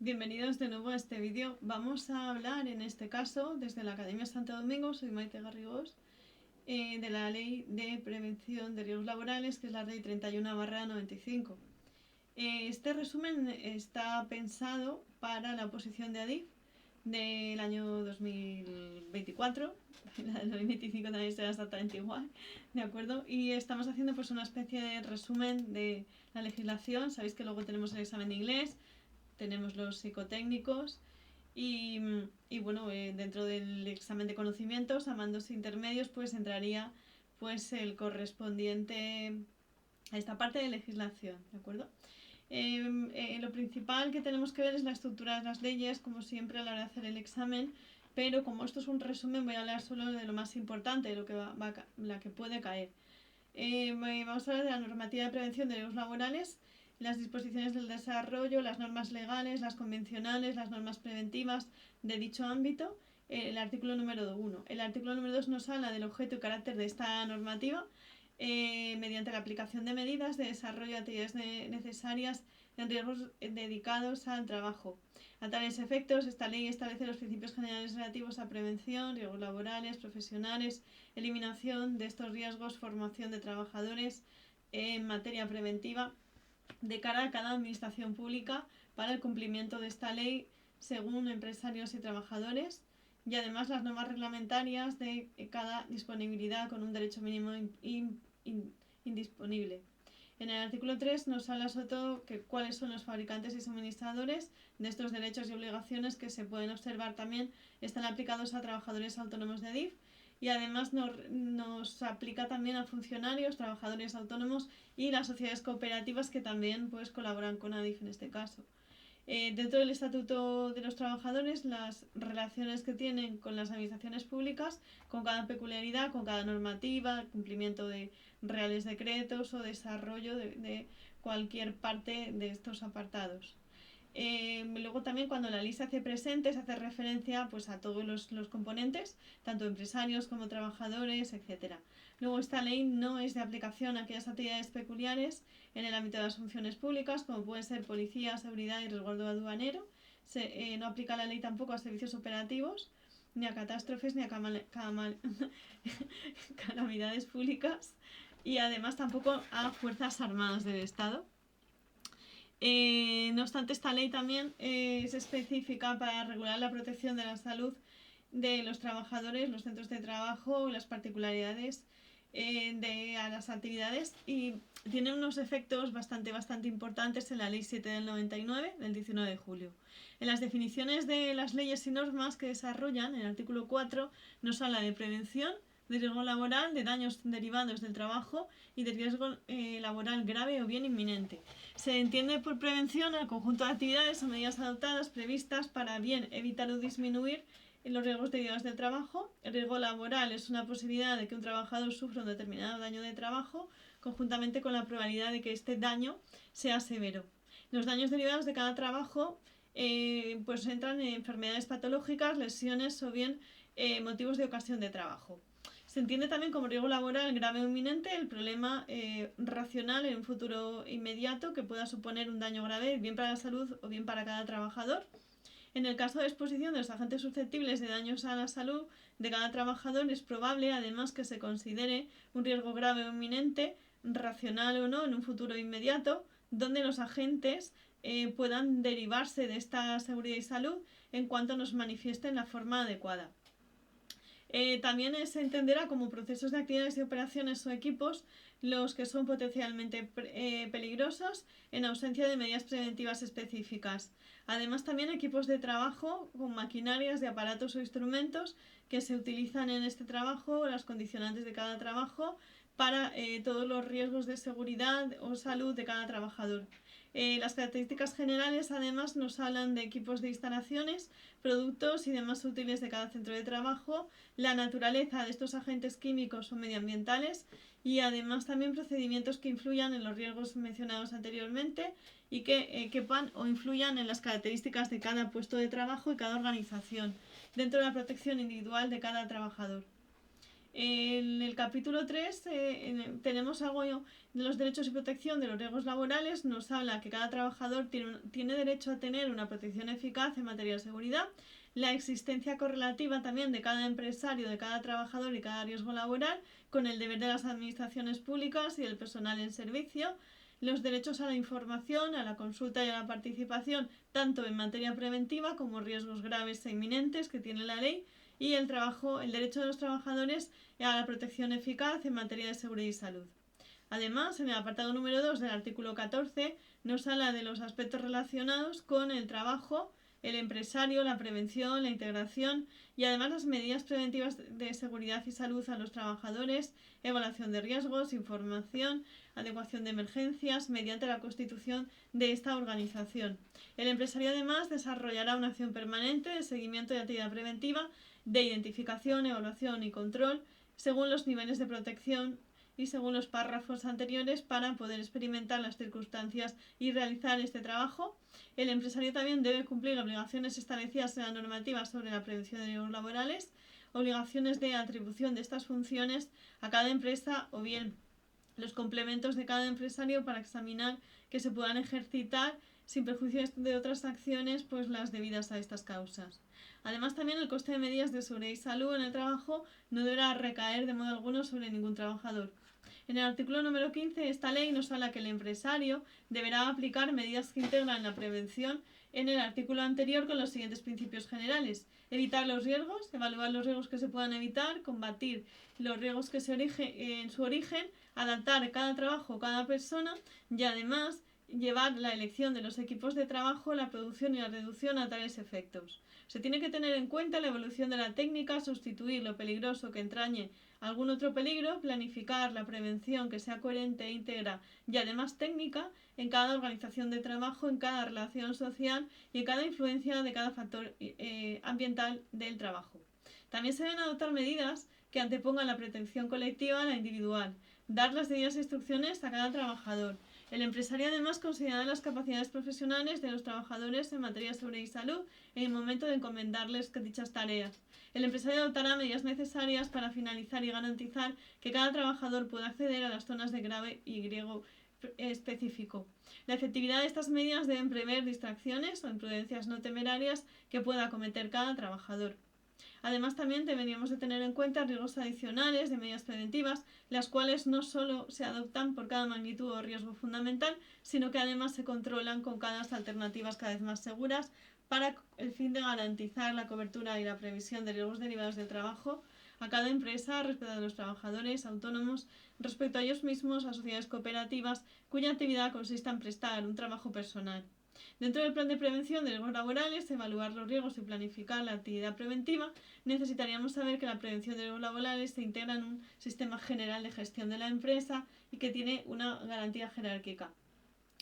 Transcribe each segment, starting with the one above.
Bienvenidos de nuevo a este vídeo. Vamos a hablar en este caso desde la Academia Santo Domingo, soy Maite Garrigós, de la Ley de Prevención de Riesgos Laborales, que es la Ley 31/95. Este resumen está pensado para la oposición de ADIF del año 2024, la del 2025 también será exactamente igual, ¿de acuerdo? Y estamos haciendo pues una especie de resumen de la legislación. Sabéis que luego tenemos el examen de inglés, tenemos los psicotécnicos y, bueno, dentro del examen de conocimientos a mandos intermedios pues entraría pues el correspondiente a esta parte de legislación, ¿de acuerdo? Lo principal que tenemos que ver es la estructura de las leyes, como siempre a la hora de hacer el examen, pero como esto es un resumen voy a hablar solo de lo más importante, de lo que la que puede caer. Vamos a hablar de la normativa de prevención de riesgos laborales, las disposiciones del desarrollo, las normas legales, las convencionales, las normas preventivas de dicho ámbito. El artículo número 1. El artículo número 2 nos habla del objeto y carácter de esta normativa, mediante la aplicación de medidas de desarrollo de actividades necesarias en riesgos dedicados al trabajo. A tales efectos, esta ley establece los principios generales relativos a prevención, riesgos laborales, profesionales, eliminación de estos riesgos, formación de trabajadores en materia preventiva de cara a cada administración pública para el cumplimiento de esta ley según empresarios y trabajadores, y además las normas reglamentarias de cada disponibilidad con un derecho mínimo indisponible. En el artículo 3 nos habla sobre todo que cuáles son los fabricantes y suministradores de estos derechos y obligaciones que se pueden observar también están aplicados a trabajadores autónomos de ADIF, y además nos aplica también a funcionarios, trabajadores autónomos y las sociedades cooperativas que también pues colaboran con ADIF en este caso. Dentro del Estatuto de los Trabajadores, las relaciones que tienen con las administraciones públicas, con cada peculiaridad, con cada normativa, cumplimiento de reales decretos o desarrollo de cualquier parte de estos apartados. Luego también cuando la ley se hace presente se hace referencia pues a todos los componentes, tanto empresarios como trabajadores, etc. Luego esta ley no es de aplicación a aquellas actividades peculiares en el ámbito de las funciones públicas, como pueden ser policía, seguridad y resguardo aduanero. No aplica la ley tampoco a servicios operativos, ni a catástrofes, ni a calamidades públicas, y además tampoco a fuerzas armadas del Estado. No obstante, esta ley también es específica para regular la protección de la salud de los trabajadores, los centros de trabajo, las particularidades de las actividades, y tiene unos efectos bastante importantes en la Ley 7 del 99, del 19 de julio. En las definiciones de las leyes y normas que desarrollan, en el artículo 4 nos habla de prevención, de riesgo laboral, de daños derivados del trabajo y de riesgo laboral grave o bien inminente. Se entiende por prevención al conjunto de actividades o medidas adoptadas previstas para bien evitar o disminuir los riesgos derivados del trabajo. El riesgo laboral es una posibilidad de que un trabajador sufra un determinado daño de trabajo, conjuntamente con la probabilidad de que este daño sea severo. Los daños derivados de cada trabajo pues entran en enfermedades patológicas, lesiones o bien motivos de ocasión de trabajo. Se entiende también como riesgo laboral grave o inminente el problema racional en un futuro inmediato que pueda suponer un daño grave bien para la salud o bien para cada trabajador. En el caso de exposición de los agentes susceptibles de daños a la salud de cada trabajador, es probable además que se considere un riesgo grave o inminente, racional o no, en un futuro inmediato, donde los agentes puedan derivarse de esta seguridad y salud en cuanto nos manifiesten la forma adecuada. También se entenderá como procesos de actividades y operaciones o equipos los que son potencialmente peligrosos en ausencia de medidas preventivas específicas. Además, también equipos de trabajo con maquinarias de aparatos o instrumentos que se utilizan en este trabajo, las condicionantes de cada trabajo, para todos los riesgos de seguridad o salud de cada trabajador. Las características generales además nos hablan de equipos de instalaciones, productos y demás útiles de cada centro de trabajo, la naturaleza de estos agentes químicos o medioambientales, y además también procedimientos que influyan en los riesgos mencionados anteriormente y que quepan o influyan en las características de cada puesto de trabajo y cada organización dentro de la protección individual de cada trabajador. En el capítulo 3 tenemos algo de los derechos y protección de los riesgos laborales. Nos habla que cada trabajador tiene derecho a tener una protección eficaz en materia de seguridad, la existencia correlativa también de cada empresario, de cada trabajador y cada riesgo laboral, con el deber de las administraciones públicas y del personal en servicio, los derechos a la información, a la consulta y a la participación, tanto en materia preventiva como riesgos graves e inminentes que tiene la ley, y el derecho de los trabajadores a la protección eficaz en materia de seguridad y salud. Además, en el apartado número 2 del artículo 14 nos habla de los aspectos relacionados con el trabajo, el empresario, la prevención, la integración y además las medidas preventivas de seguridad y salud a los trabajadores, evaluación de riesgos, información, adecuación de emergencias mediante la constitución de esta organización. El empresario además desarrollará una acción permanente de seguimiento y actividad preventiva, de identificación, evaluación y control según los niveles de protección y según los párrafos anteriores para poder experimentar las circunstancias y realizar este trabajo. El empresario también debe cumplir obligaciones establecidas en la normativa sobre la prevención de riesgos laborales, obligaciones de atribución de estas funciones a cada empresa o bien los complementos de cada empresario para examinar que se puedan ejercitar sin perjuicio de otras acciones pues las debidas a estas causas. Además, también el coste de medidas de seguridad y salud en el trabajo no deberá recaer de modo alguno sobre ningún trabajador. En el artículo número 15 de esta ley nos habla que el empresario deberá aplicar medidas que integran la prevención en el artículo anterior con los siguientes principios generales: evitar los riesgos, evaluar los riesgos que se puedan evitar, combatir los riesgos que en su origen, adaptar cada trabajo, cada persona y además llevar la elección de los equipos de trabajo, la producción y la reducción a tales efectos. Se tiene que tener en cuenta la evolución de la técnica, sustituir lo peligroso que entrañe algún otro peligro, planificar la prevención que sea coherente e íntegra y además técnica en cada organización de trabajo, en cada relación social y en cada influencia de cada factor ambiental del trabajo. También se deben adoptar medidas que antepongan la protección colectiva a la individual, dar las debidas instrucciones a cada trabajador. El empresario además considerará las capacidades profesionales de los trabajadores en materia de seguridad y salud en el momento de encomendarles dichas tareas. El empresario adoptará medidas necesarias para finalizar y garantizar que cada trabajador pueda acceder a las zonas de grave y riesgo específico. La efectividad de estas medidas deben prever distracciones o imprudencias no temerarias que pueda cometer cada trabajador. Además, también deberíamos de tener en cuenta riesgos adicionales de medidas preventivas, las cuales no solo se adoptan por cada magnitud o riesgo fundamental, sino que además se controlan con cada alternativas cada vez más seguras para el fin de garantizar la cobertura y la previsión de riesgos derivados del trabajo a cada empresa, respecto a los trabajadores autónomos, respecto a ellos mismos, a sociedades cooperativas, cuya actividad consiste en prestar un trabajo personal. Dentro del plan de prevención de riesgos laborales, evaluar los riesgos y planificar la actividad preventiva, necesitaríamos saber que la prevención de riesgos laborales se integra en un sistema general de gestión de la empresa y que tiene una garantía jerárquica.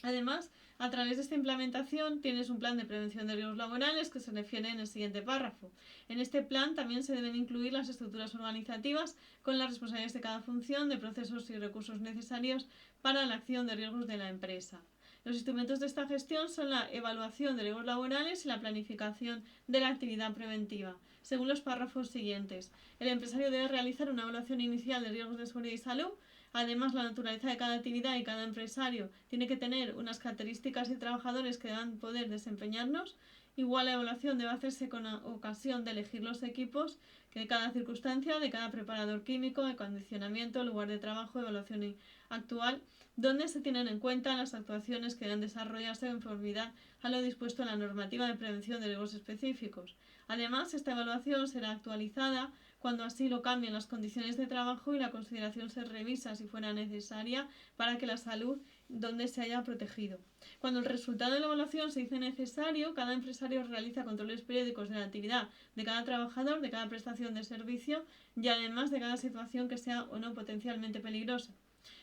Además, a través de esta implementación tienes un plan de prevención de riesgos laborales que se refiere en el siguiente párrafo. En este plan también se deben incluir las estructuras organizativas con las responsabilidades de cada función, de procesos y recursos necesarios para la acción de riesgos de la empresa. Los instrumentos de esta gestión son la evaluación de riesgos laborales y la planificación de la actividad preventiva, según los párrafos siguientes. El empresario debe realizar una evaluación inicial de riesgos de seguridad y salud. Además, la naturaleza de cada actividad y cada empresario tiene que tener unas características y trabajadores que deban poder desempeñarnos. Igual la evaluación debe hacerse con ocasión de elegir los equipos que de cada circunstancia, de cada preparador químico, acondicionamiento, lugar de trabajo, evaluación actual, donde se tienen en cuenta las actuaciones que deben desarrollarse en conformidad a lo dispuesto en la normativa de prevención de riesgos específicos. Además, esta evaluación será actualizada cuando así lo cambien las condiciones de trabajo y la consideración se revisa si fuera necesaria para que la salud donde se haya protegido. Cuando el resultado de la evaluación se dice necesario, cada empresario realiza controles periódicos de la actividad de cada trabajador, de cada prestación de servicio y además de cada situación que sea o no potencialmente peligrosa.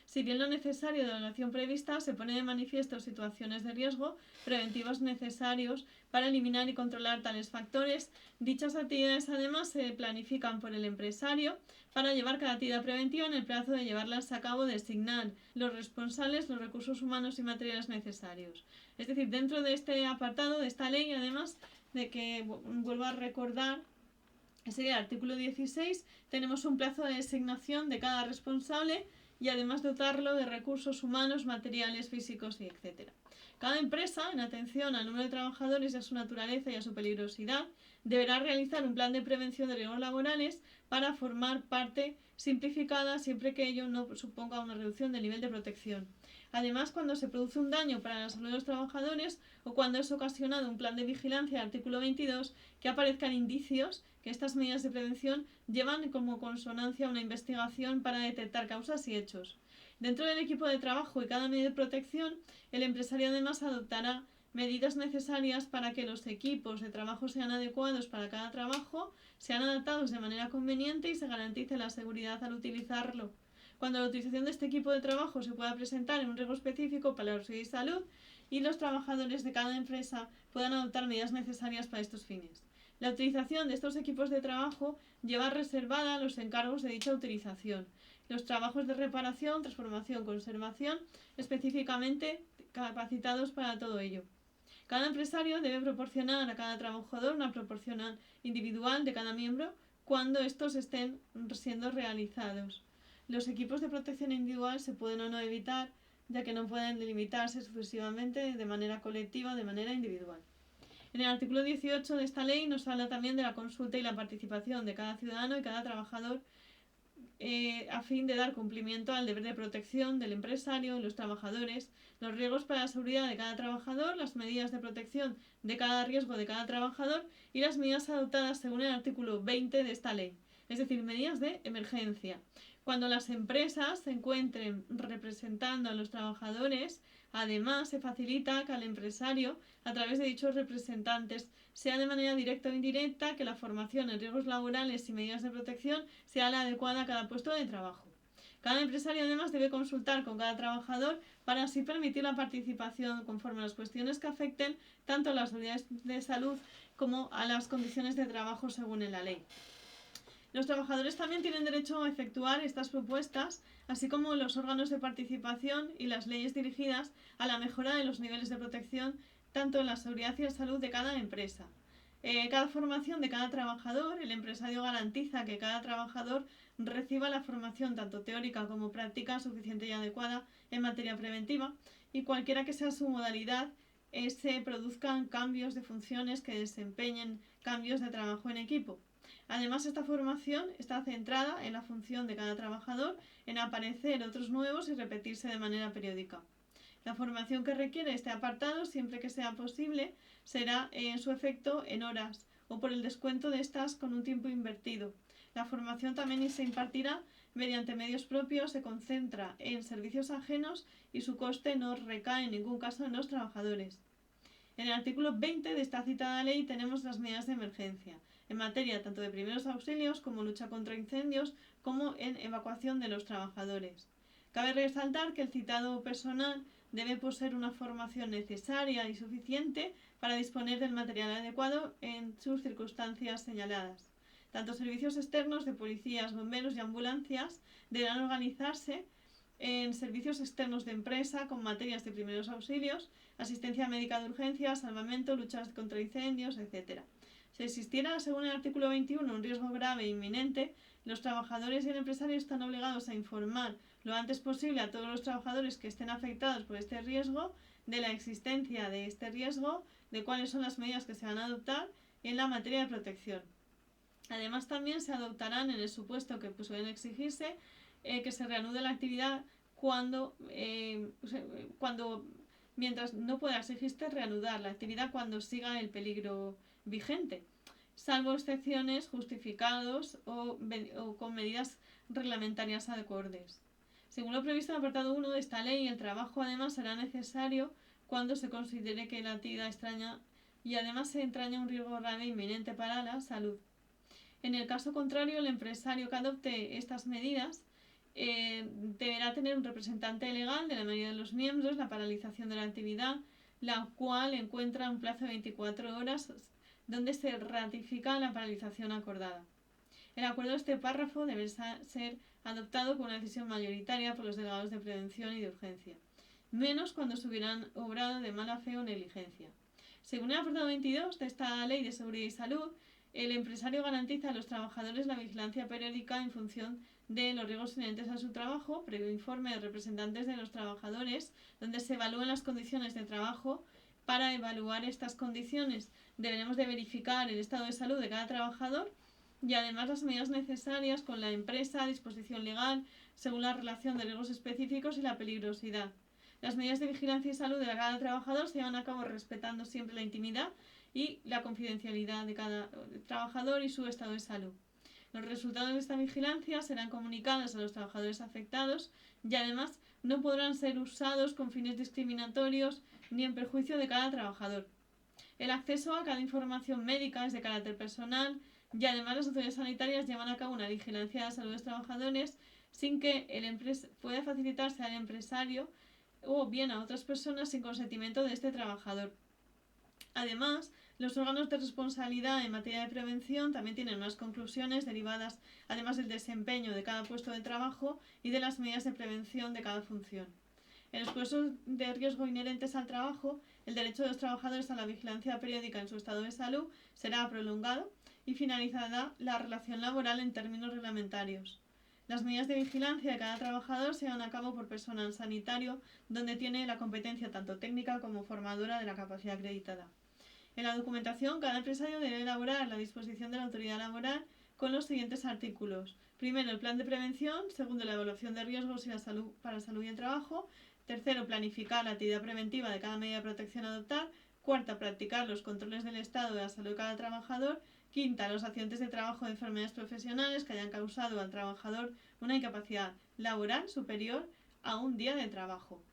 Si bien lo necesario de la evaluación prevista, se pone de manifiesto situaciones de riesgo preventivos necesarios para eliminar y controlar tales factores. Dichas actividades además se planifican por el empresario para llevar cada actividad preventiva en el plazo de llevarlas a cabo, designar los responsables, los recursos humanos y materiales necesarios. Es decir, dentro de este apartado de esta ley, además de que vuelvo a recordar que sería el artículo 16, tenemos un plazo de designación de cada responsable y además dotarlo de recursos humanos, materiales, físicos y etc. Cada empresa, en atención al número de trabajadores, a su naturaleza y a su peligrosidad, deberá realizar un plan de prevención de riesgos laborales para formar parte simplificada siempre que ello no suponga una reducción del nivel de protección. Además, cuando se produce un daño para la salud de los trabajadores o cuando es ocasionado un plan de vigilancia, artículo 22, que aparezcan indicios que estas medidas de prevención llevan como consonancia una investigación para detectar causas y hechos. Dentro del equipo de trabajo y cada medida de protección, el empresario además adoptará medidas necesarias para que los equipos de trabajo sean adecuados para cada trabajo, sean adaptados de manera conveniente y se garantice la seguridad al utilizarlo. Cuando la utilización de este equipo de trabajo se pueda presentar en un riesgo específico para la seguridad y salud y los trabajadores de cada empresa puedan adoptar medidas necesarias para estos fines. La utilización de estos equipos de trabajo lleva reservada los encargos de dicha utilización. Los trabajos de reparación, transformación, conservación, específicamente capacitados para todo ello. Cada empresario debe proporcionar a cada trabajador una proporción individual de cada miembro cuando estos estén siendo realizados. Los equipos de protección individual se pueden o no evitar, ya que no pueden delimitarse sucesivamente de manera colectiva o de manera individual. En el artículo 18 de esta ley nos habla también de la consulta y la participación de cada ciudadano y cada trabajador a fin de dar cumplimiento al deber de protección del empresario y los trabajadores, los riesgos para la seguridad de cada trabajador, las medidas de protección de cada riesgo de cada trabajador y las medidas adoptadas según el artículo 20 de esta ley, es decir, medidas de emergencia. Cuando las empresas se encuentren representando a los trabajadores, además se facilita que al empresario, a través de dichos representantes, sea de manera directa o indirecta, que la formación en riesgos laborales y medidas de protección sea la adecuada a cada puesto de trabajo. Cada empresario además debe consultar con cada trabajador para así permitir la participación conforme a las cuestiones que afecten tanto a la seguridad de salud como a las condiciones de trabajo según la ley. Los trabajadores también tienen derecho a efectuar estas propuestas, así como los órganos de participación y las leyes dirigidas a la mejora de los niveles de protección tanto en la seguridad y la salud de cada empresa. Cada formación de cada trabajador, el empresario garantiza que cada trabajador reciba la formación tanto teórica como práctica suficiente y adecuada en materia preventiva y cualquiera que sea su modalidad, se produzcan cambios de funciones que desempeñen cambios de trabajo en equipo. Además, esta formación está centrada en la función de cada trabajador, en aparecer otros nuevos y repetirse de manera periódica. La formación que requiere este apartado, siempre que sea posible, será en su efecto en horas o por el descuento de estas con un tiempo invertido. La formación también se impartirá mediante medios propios, se concentra en servicios ajenos y su coste no recae en ningún caso en los trabajadores. En el artículo 20 de esta citada ley tenemos las medidas de emergencia, en materia tanto de primeros auxilios como lucha contra incendios, como en evacuación de los trabajadores. Cabe resaltar que el citado personal debe poseer una formación necesaria y suficiente para disponer del material adecuado en sus circunstancias señaladas. Tanto servicios externos de policías, bomberos y ambulancias deberán organizarse en servicios externos de empresa con materias de primeros auxilios, asistencia médica de urgencia, salvamento, luchas contra incendios, etc. Si existiera, según el artículo 21, un riesgo grave e inminente, los trabajadores y el empresario están obligados a informar lo antes posible a todos los trabajadores que estén afectados por este riesgo de la existencia de este riesgo, de cuáles son las medidas que se van a adoptar en la materia de protección. Además, también se adoptarán, en el supuesto que suelen exigirse, que se reanude la actividad mientras no pueda exigirse reanudar la actividad cuando siga el peligro vigente, salvo excepciones justificados o con medidas reglamentarias acordes. Según lo previsto en el apartado 1 de esta ley, el trabajo además será necesario cuando se considere que la actividad extraña y además se entraña un riesgo grave e inminente para la salud. En el caso contrario, el empresario que adopte estas medidas deberá tener un representante legal de la mayoría de los miembros, la paralización de la actividad, la cual encuentra un plazo de 24 horas donde se ratifica la paralización acordada. El acuerdo de este párrafo debe ser adoptado con una decisión mayoritaria por los delegados de prevención y de urgencia, menos cuando se hubieran obrado de mala fe o negligencia. Según el apartado 22 de esta Ley de Seguridad y Salud, el empresario garantiza a los trabajadores la vigilancia periódica en función de los riesgos inherentes a su trabajo, previo informe de representantes de los trabajadores, donde se evalúan las condiciones de trabajo. Para evaluar estas condiciones deberemos de verificar el estado de salud de cada trabajador y además las medidas necesarias con la empresa a disposición legal según la relación de riesgos específicos y la peligrosidad. Las medidas de vigilancia y salud de cada trabajador se llevan a cabo respetando siempre la intimidad y la confidencialidad de cada trabajador y su estado de salud. Los resultados de esta vigilancia serán comunicados a los trabajadores afectados y además no podrán ser usados con fines discriminatorios ni en perjuicio de cada trabajador. El acceso a cada información médica es de carácter personal y además las autoridades sanitarias llevan a cabo una vigilancia de la salud de los trabajadores sin que pueda facilitarse al empresario o bien a otras personas sin consentimiento de este trabajador. Además, los órganos de responsabilidad en materia de prevención también tienen unas conclusiones derivadas además del desempeño de cada puesto de trabajo y de las medidas de prevención de cada función. En los puestos de riesgo inherentes al trabajo, el derecho de los trabajadores a la vigilancia periódica en su estado de salud será prolongado y finalizará la relación laboral en términos reglamentarios. Las medidas de vigilancia de cada trabajador se llevan a cabo por personal sanitario, donde tiene la competencia tanto técnica como formadora de la capacidad acreditada. En la documentación, cada empresario debe elaborar la disposición de la autoridad laboral con los siguientes artículos. Primero, el plan de prevención. Segundo, la evaluación de riesgos y la salud para la salud y el trabajo. Tercero, planificar la actividad preventiva de cada medida de protección a adoptar. Cuarta, practicar los controles del estado de la salud de cada trabajador. Quinta, los accidentes de trabajo de enfermedades profesionales que hayan causado al trabajador una incapacidad laboral superior a un día de trabajo.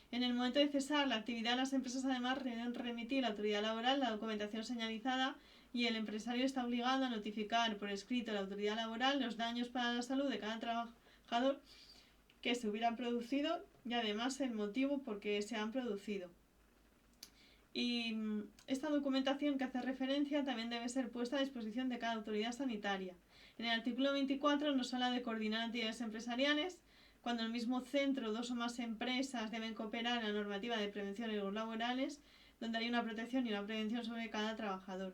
En el momento de cesar la actividad, las empresas además deben remitir a la autoridad laboral la documentación señalizada y el empresario está obligado a notificar por escrito a la autoridad laboral los daños para la salud de cada trabajador que se hubieran producido y además el motivo por qué se han producido. Y esta documentación que hace referencia también debe ser puesta a disposición de cada autoridad sanitaria. En el artículo 24 nos habla de coordinar actividades empresariales. Cuando en el mismo centro dos o más empresas deben cooperar en la normativa de prevención de riesgos laborales, donde hay una protección y una prevención sobre cada trabajador.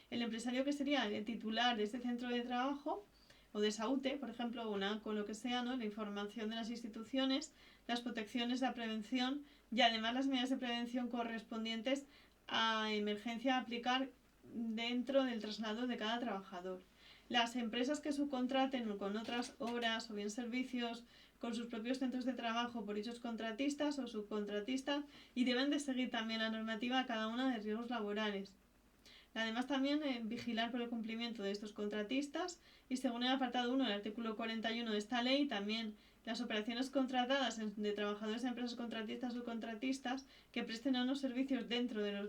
El empresario que sería el titular de este centro de trabajo o de esa UTE, por ejemplo, o con lo que sea, ¿no? La información de las instituciones, las protecciones, la prevención y además las medidas de prevención correspondientes a emergencia a aplicar dentro del traslado de cada trabajador. Las empresas que subcontraten con otras obras o bien servicios con sus propios centros de trabajo por dichos contratistas o subcontratistas y deben de seguir también la normativa a cada una de riesgos laborales. Además también vigilar por el cumplimiento de estos contratistas y según el apartado 1 del artículo 41 de esta ley también las operaciones contratadas de trabajadores de empresas contratistas o subcontratistas que presten unos servicios dentro del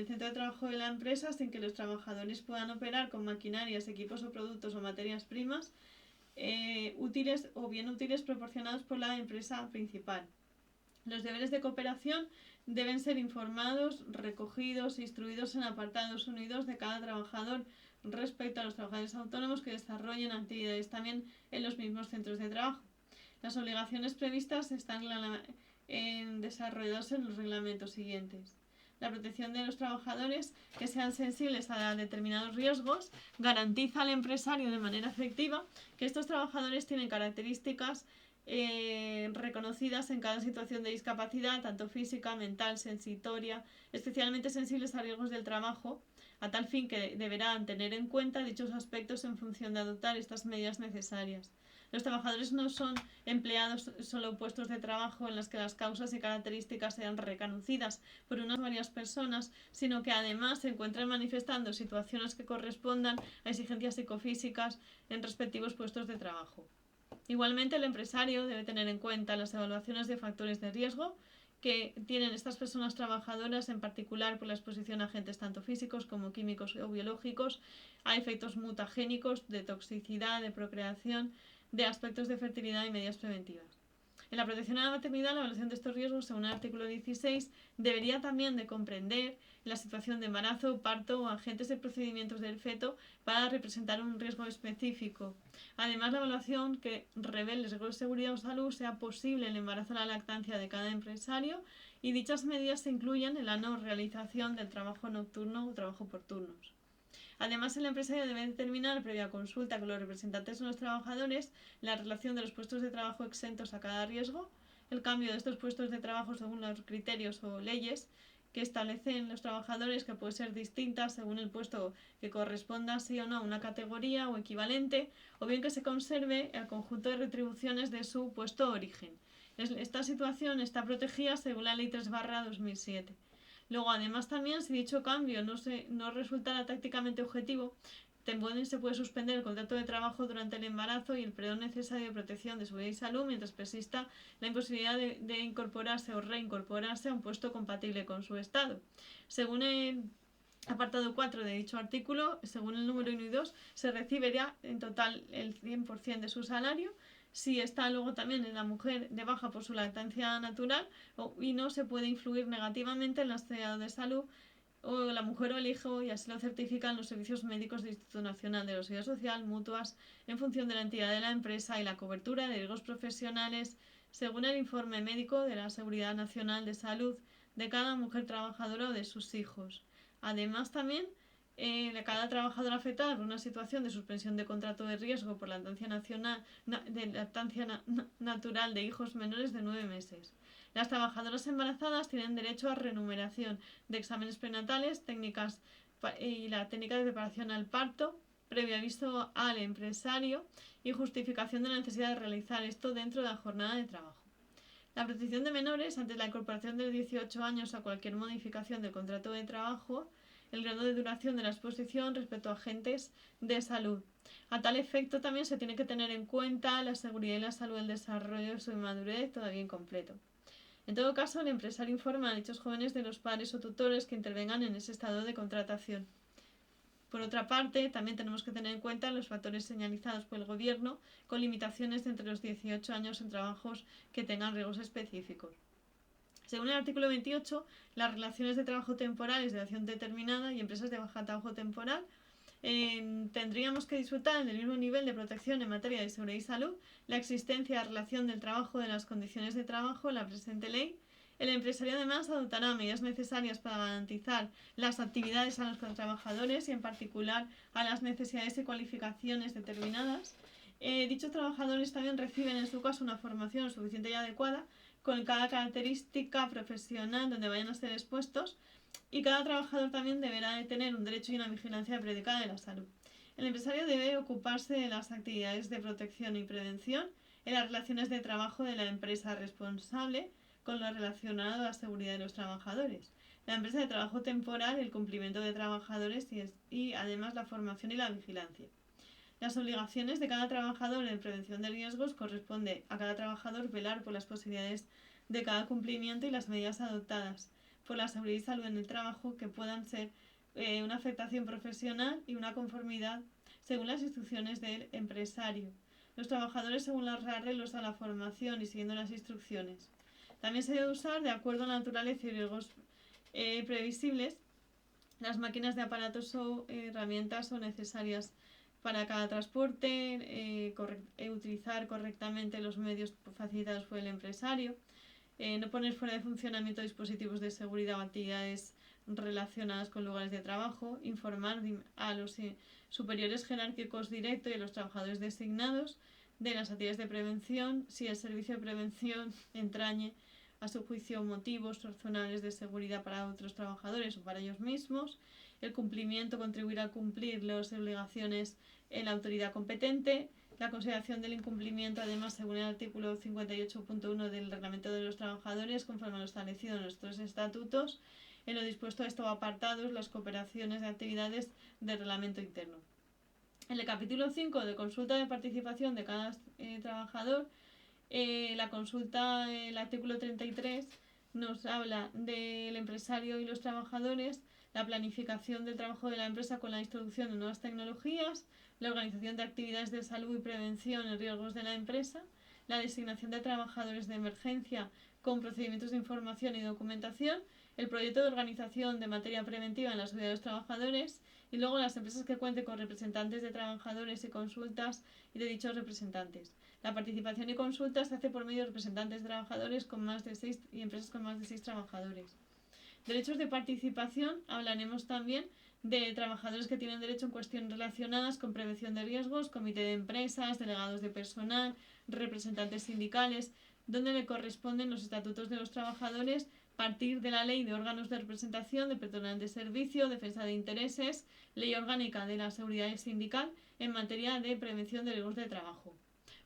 centro de trabajo de la empresa sin que los trabajadores puedan operar con maquinarias, equipos o productos o materias primas útiles o bien útiles proporcionados por la empresa principal. Los deberes de cooperación deben ser informados, recogidos e instruidos en apartados unidos de cada trabajador respecto a los trabajadores autónomos que desarrollen actividades también en los mismos centros de trabajo. Las obligaciones previstas están desarrolladas en los reglamentos siguientes. La protección de los trabajadores que sean sensibles a determinados riesgos garantiza al empresario de manera efectiva que estos trabajadores tienen características reconocidas en cada situación de discapacidad, tanto física, mental, sensitoria, especialmente sensibles a riesgos del trabajo, a tal fin que deberán tener en cuenta dichos aspectos en función de adoptar estas medidas necesarias. Los trabajadores no son empleados solo en puestos de trabajo en los que las causas y características sean reconocidas por unas varias personas, sino que además se encuentran manifestando situaciones que correspondan a exigencias psicofísicas en respectivos puestos de trabajo. Igualmente, el empresario debe tener en cuenta las evaluaciones de factores de riesgo que tienen estas personas trabajadoras, en particular por la exposición a agentes tanto físicos como químicos o biológicos, a efectos mutagénicos, de toxicidad, de procreación, de aspectos de fertilidad y medidas preventivas. En la protección a la maternidad, la evaluación de estos riesgos, según el artículo 16, debería también de comprender la situación de embarazo, parto o agentes de procedimientos del feto para representar un riesgo específico. Además, la evaluación que revele riesgos de seguridad o salud sea posible en el embarazo o la lactancia de cada empresario y dichas medidas se incluyan en la no realización del trabajo nocturno o trabajo por turnos. Además, el empresario debe determinar, previa consulta con los representantes de los trabajadores, la relación de los puestos de trabajo exentos a cada riesgo, el cambio de estos puestos de trabajo según los criterios o leyes que establecen los trabajadores, que puede ser distintas según el puesto que corresponda sí o no a una categoría o equivalente, o bien que se conserve el conjunto de retribuciones de su puesto de origen. Esta situación está protegida según la Ley 3/2007. Luego, además, también, si dicho cambio no resultara tácticamente objetivo, se puede suspender el contrato de trabajo durante el embarazo y el periodo necesario de protección de su vida y salud mientras persista la imposibilidad de incorporarse o reincorporarse a un puesto compatible con su estado. Según el apartado 4 de dicho artículo, según el número 1 y 2, se recibiría en total el 100% de su salario. Si está luego también en la mujer de baja por su lactancia natural y no se puede influir negativamente en el estado de salud o la mujer o el hijo, y así lo certifican los servicios médicos del Instituto Nacional de la Seguridad Social, mutuas, en función de la entidad de la empresa y la cobertura de riesgos profesionales, según el informe médico de la Seguridad Nacional de Salud de cada mujer trabajadora o de sus hijos. Además, también cada trabajador afectado por una situación de suspensión de contrato de riesgo por lactancia natural de hijos menores de 9 meses. Las trabajadoras embarazadas tienen derecho a remuneración de exámenes prenatales y la técnica de preparación al parto, previo aviso al empresario y justificación de la necesidad de realizar esto dentro de la jornada de trabajo. La protección de menores ante la incorporación de 18 años a cualquier modificación del contrato de trabajo, el grado de duración de la exposición respecto a agentes de salud. A tal efecto, también se tiene que tener en cuenta la seguridad y la salud del desarrollo de su inmadurez todavía incompleto. En todo caso, el empresario informa a dichos jóvenes de los padres o tutores que intervengan en ese estado de contratación. Por otra parte, también tenemos que tener en cuenta los factores señalizados por el Gobierno con limitaciones de entre los 18 años en trabajos que tengan riesgos específicos. Según el artículo 28, las relaciones de trabajo temporales de duración determinada y empresas de baja trabajo temporal tendríamos que disfrutar del mismo nivel de protección en materia de seguridad y salud, la existencia de relación del trabajo de las condiciones de trabajo en la presente ley. El empresario además adoptará medidas necesarias para garantizar las actividades a los trabajadores y en particular a las necesidades y cualificaciones determinadas. Dichos trabajadores también reciben en su caso una formación suficiente y adecuada con cada característica profesional donde vayan a ser expuestos, y cada trabajador también deberá de tener un derecho y una vigilancia predicada de la salud. El empresario debe ocuparse de las actividades de protección y prevención en las relaciones de trabajo de la empresa responsable con lo relacionado a la seguridad de los trabajadores, la empresa de trabajo temporal, el cumplimiento de trabajadores y además la formación y la vigilancia. Las obligaciones de cada trabajador en prevención de riesgos corresponde a cada trabajador velar por las posibilidades de cada cumplimiento y las medidas adoptadas por la seguridad y salud en el trabajo que puedan ser una afectación profesional y una conformidad según las instrucciones del empresario. Los trabajadores según los arreglos a la formación y siguiendo las instrucciones. También se debe usar de acuerdo a la naturaleza y riesgos previsibles las máquinas de aparatos o herramientas o necesarias para cada transporte, utilizar correctamente los medios facilitados por el empresario, no poner fuera de funcionamiento dispositivos de seguridad o actividades relacionadas con lugares de trabajo, informar a los superiores jerárquicos directos y a los trabajadores designados de las actividades de prevención, si el servicio de prevención entrañe a su juicio motivos razonables de seguridad para otros trabajadores o para ellos mismos. El cumplimiento contribuirá a cumplir las obligaciones en la autoridad competente. La consideración del incumplimiento, además, según el artículo 58.1 del Reglamento de los Trabajadores, conforme a lo establecido en nuestros estatutos, en lo dispuesto a estos apartados, las cooperaciones de actividades del reglamento interno. En el capítulo 5 de consulta de participación de cada trabajador, la consulta, el artículo 33, nos habla del empresario y los trabajadores, la planificación del trabajo de la empresa con la introducción de nuevas tecnologías, la organización de actividades de salud y prevención en riesgos de la empresa, la designación de trabajadores de emergencia con procedimientos de información y documentación, el proyecto de organización de materia preventiva en la seguridad de los trabajadores y luego las empresas que cuenten con representantes de trabajadores y consultas y de dichos representantes. La participación y consulta se hace por medio de representantes de trabajadores con más de 6 y empresas con más de 6 trabajadores. Derechos de participación, hablaremos también de trabajadores que tienen derecho en cuestiones relacionadas con prevención de riesgos, comité de empresas, delegados de personal, representantes sindicales, donde le corresponden los estatutos de los trabajadores, partir de la ley de órganos de representación de personal de servicio, defensa de intereses, ley orgánica de la seguridad sindical en materia de prevención de riesgos de trabajo.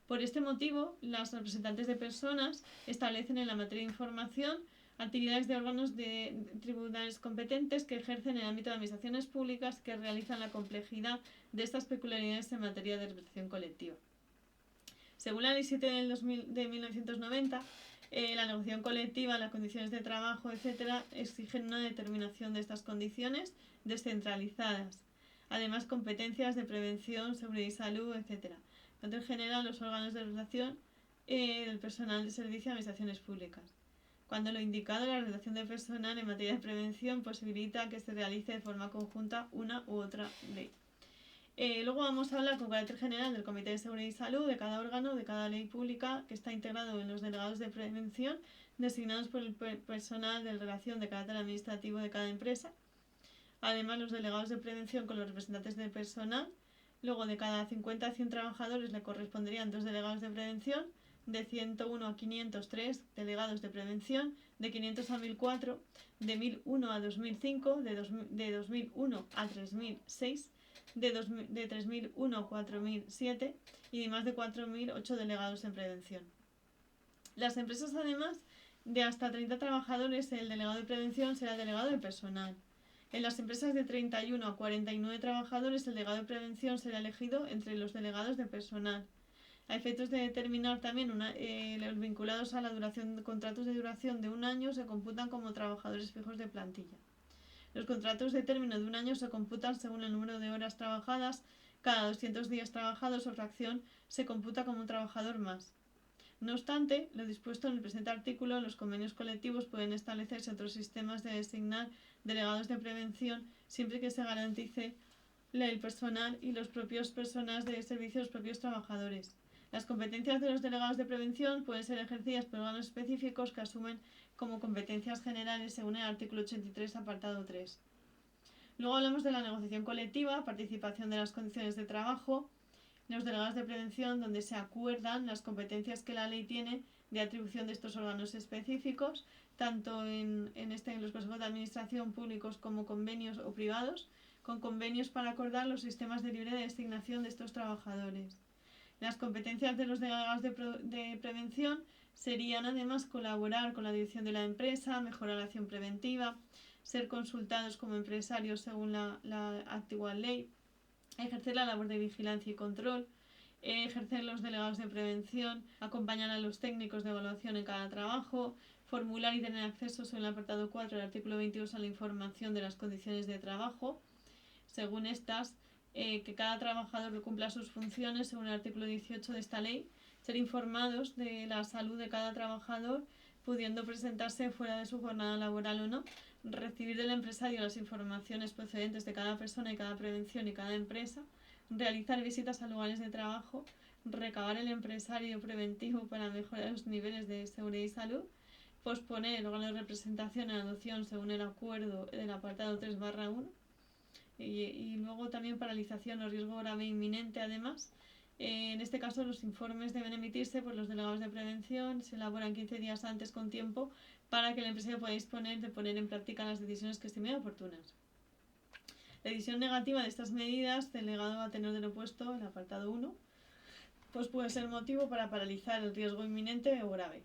Por este motivo, las representantes de personas establecen en la materia de información actividades de órganos de tribunales competentes que ejercen en el ámbito de administraciones públicas que realizan la complejidad de estas peculiaridades en materia de representación colectiva. Según la Ley 7 de 1990, la negociación colectiva, las condiciones de trabajo, etc., exigen una determinación de estas condiciones descentralizadas. Además, competencias de prevención, seguridad y salud, etc. Tanto en general, los órganos de representación del personal de servicio de administraciones públicas. Cuando lo indicado, la relación de personal en materia de prevención posibilita que se realice de forma conjunta una u otra ley. Luego vamos a hablar con carácter general del Comité de Seguridad y Salud, de cada órgano, de cada ley pública, que está integrado en los delegados de prevención, designados por el personal de relación de carácter administrativo de cada empresa. Además, los delegados de prevención con los representantes de personal. Luego, de cada 50 a 100 trabajadores le corresponderían 2 delegados de prevención, de 101 a 503 delegados de prevención, de 500 a 1004, de 1001 a 2005, de 2001 a 3006, de 3001 a 4007 y de más de 4008 delegados en prevención. Las empresas, además de hasta 30 trabajadores, el delegado de prevención será el delegado de personal. En las empresas de 31 a 49 trabajadores, el delegado de prevención será elegido entre los delegados de personal. A efectos de determinar también los vinculados a la duración de contratos de duración de un año se computan como trabajadores fijos de plantilla. Los contratos de término de un año se computan según el número de horas trabajadas. Cada 200 días trabajados o fracción se computa como un trabajador más. No obstante, lo dispuesto en el presente artículo, los convenios colectivos pueden establecerse otros sistemas de designar delegados de prevención siempre que se garantice el personal y los propios personas de servicio, los propios trabajadores. Las competencias de los delegados de prevención pueden ser ejercidas por órganos específicos que asumen como competencias generales según el artículo 83, apartado 3. Luego hablamos de la negociación colectiva, participación de las condiciones de trabajo, los delegados de prevención, donde se acuerdan las competencias que la ley tiene de atribución de estos órganos específicos, tanto en los consejos de administración públicos como convenios o privados, con convenios para acordar los sistemas de libre designación de estos trabajadores. Las competencias de los delegados de prevención serían además colaborar con la dirección de la empresa, mejorar la acción preventiva, ser consultados como empresarios según la actual ley, ejercer la labor de vigilancia y control, ejercer los delegados de prevención, acompañar a los técnicos de evaluación en cada trabajo, formular y tener acceso según el apartado 4 del artículo 22 a la información de las condiciones de trabajo, según estas, que cada trabajador cumpla sus funciones según el artículo 18 de esta ley, ser informados de la salud de cada trabajador, pudiendo presentarse fuera de su jornada laboral o no, recibir del empresario las informaciones procedentes de cada persona y cada prevención y cada empresa, realizar visitas a lugares de trabajo, recabar el empresario preventivo para mejorar los niveles de seguridad y salud, posponer el órgano de representación en adopción según el acuerdo del apartado 3/1 y luego también paralización o riesgo grave e inminente. Además, en este caso los informes deben emitirse por los delegados de prevención, se elaboran 15 días antes con tiempo para que el empresario pueda disponer de poner en práctica las decisiones que estime oportunas. La decisión negativa de estas medidas, el delegado va a tener de lo opuesto, el apartado 1, pues puede ser motivo para paralizar el riesgo inminente o grave.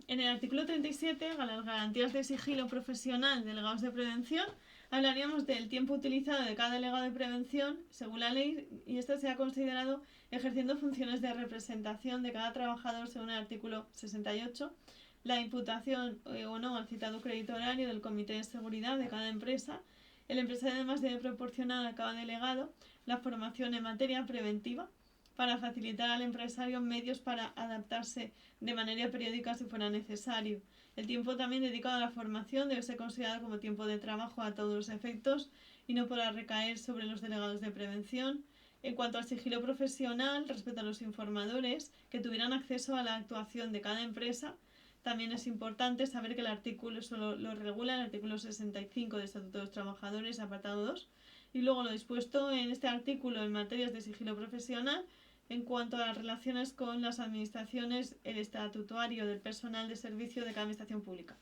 En el artículo 37, las garantías de sigilo profesional de delegados de prevención, hablaríamos del tiempo utilizado de cada delegado de prevención según la ley, y este se ha considerado ejerciendo funciones de representación de cada trabajador según el artículo 68, la imputación o no al citado crédito horario del comité de seguridad de cada empresa. El empresario además debe proporcionar a cada delegado la formación en materia preventiva para facilitar al empresario medios para adaptarse de manera periódica si fuera necesario. El tiempo también dedicado a la formación debe ser considerado como tiempo de trabajo a todos los efectos y no podrá recaer sobre los delegados de prevención. En cuanto al sigilo profesional, respecto a los informadores que tuvieran acceso a la actuación de cada empresa, también es importante saber que el artículo eso lo regula el artículo 65 del Estatuto de los Trabajadores, apartado 2, y luego lo dispuesto en este artículo en materias de sigilo profesional en cuanto a las relaciones con las administraciones, el estatutario del personal de servicio de cada administración pública.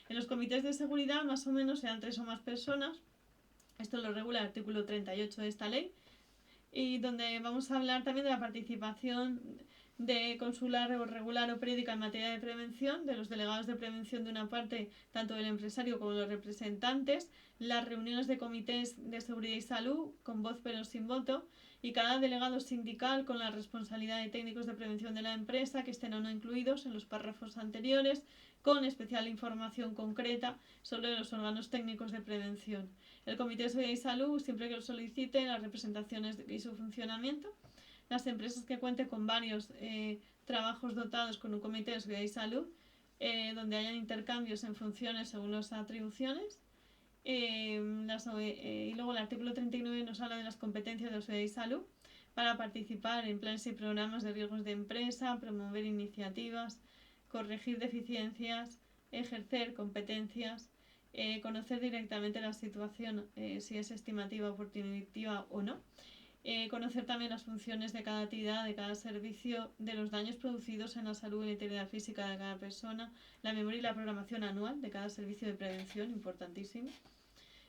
En los comités de seguridad más o menos serán 3 o más personas, esto lo regula el artículo 38 de esta ley, y donde vamos a hablar también de la participación de consular o regular o periódica en materia de prevención, de los delegados de prevención de una parte, tanto del empresario como de los representantes, las reuniones de comités de seguridad y salud, con voz pero sin voto, y cada delegado sindical con la responsabilidad de técnicos de prevención de la empresa, que estén o no incluidos en los párrafos anteriores, con especial información concreta sobre los órganos técnicos de prevención. El Comité de Seguridad y Salud, siempre que lo solicite, las representaciones y su funcionamiento. Las empresas que cuenten con varios trabajos dotados con un Comité de Seguridad y Salud, donde hayan intercambios en funciones según las atribuciones. Y luego el artículo 39 nos habla de las competencias de seguridad y salud para participar en planes y programas de riesgos de empresa, promover iniciativas, corregir deficiencias, ejercer competencias, conocer directamente la situación, si es estimativa, oportunitiva o no. Conocer también las funciones de cada actividad, de cada servicio, de los daños producidos en la salud y la integridad física de cada persona, la memoria y la programación anual de cada servicio de prevención, importantísimo.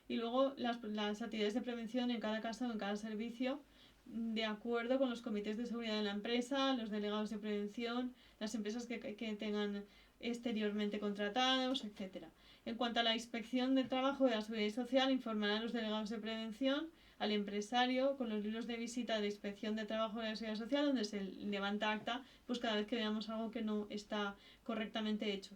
Y luego las actividades de prevención en cada caso, en cada servicio, de acuerdo con los comités de seguridad de la empresa, los delegados de prevención, las empresas que tengan exteriormente contratados, etc. En cuanto a la inspección de trabajo de la seguridad social, informará a los delegados de prevención, al empresario, con los libros de visita de inspección de trabajo de la seguridad social, donde se levanta acta pues cada vez que veamos algo que no está correctamente hecho.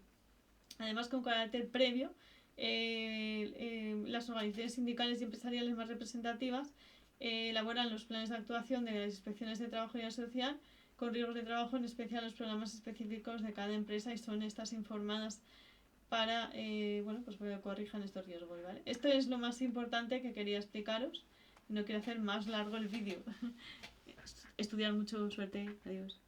Además, con carácter previo, las organizaciones sindicales y empresariales más representativas elaboran los planes de actuación de las inspecciones de trabajo y la social con riesgos de trabajo, en especial los programas específicos de cada empresa, y son estas informadas para pues que corrijan estos riesgos, ¿vale? Esto es lo más importante que quería explicaros. No quiero hacer más largo el vídeo. Estudiar mucho, suerte, adiós.